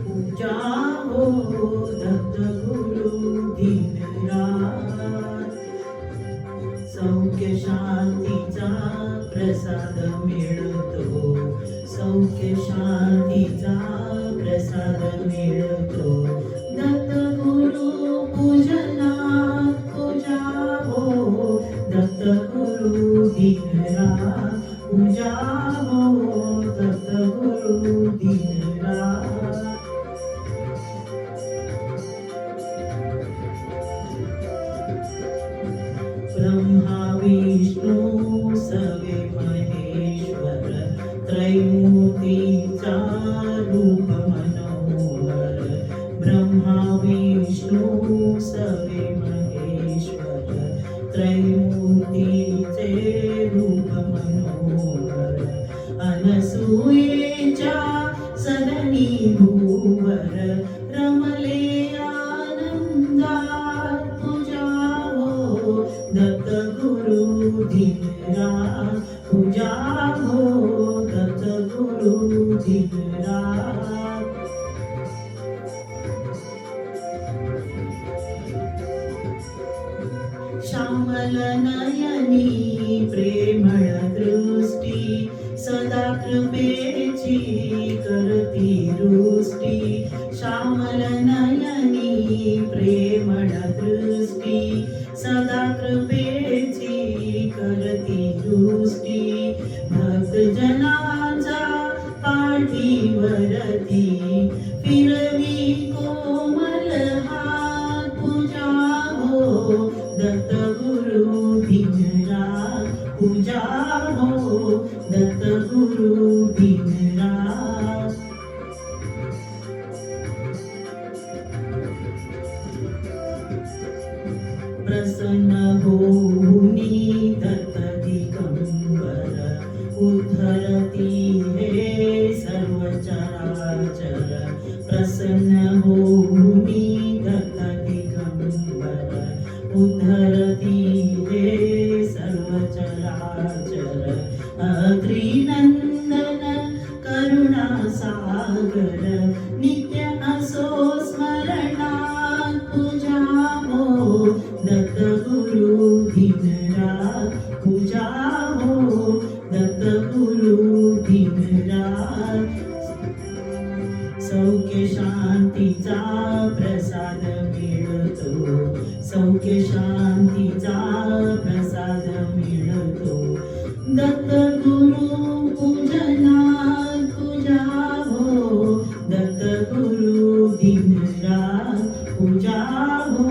पूजा हो दत्तगुरु दिन रात, सौख्य शांतीचा प्रसाद मिळतो, सौख्य शांतीचा प्रसाद मिळतो. दत्तगुरु पूजनात पूजा हो दत्तगुरु दिन रात, पूजा हो दत्तगुरु दिन रात. ब्रह्मा विष्णू सवे महेश्वर, त्रैमूर्तीचा रूप मनोहर. ब्रह्मा विष्णू सवे महेश्वर, त्रैमूर्तीचे रूप मनोहर. अनसूयेच्या सदनी भूवर, रमले आनंदात. पूजा हो दत्तगुरु दिन रात, पूजा हो दत्तगुरु दिन रात. श्यामल नयनी प्रेमळ दृष्टी, सदा कृपेची करती रुष्टी. श्यामल नयनी प्रेमळ दृष्टी, सदा कृपेची करती रुष्टी. भक्तजनांचा पाठीवरती, फिरवी कोमल हात. पूजा हो दत्तगुरु दिन रात, पूजा हो दत्तगुरु दिन रात. प्रसन्न होऊनी दत्त दिगंबर, उद्धरती हे सर्व चराचर. प्रसन्न होऊनी दत्त दिगंबर, उद्धरती हे सर्व चराचर. अत्रिनंदन करुणा सागर, नित्य असो स्मरणात. पूजा हो दत्तगुरु दिन रात, पूजा हो दत्तगुरु दिन रात. सौख्य शांतीचा प्रसाद मिळतो, सौख्य शांतीचा प्रसाद मिळतो. दत्तगुरु पूजनात पूजा हो दत्तगुरु दिन रात, पूजा हो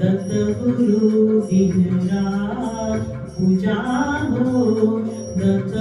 दत्तगुरु दिन रात, पूजा हो दत्त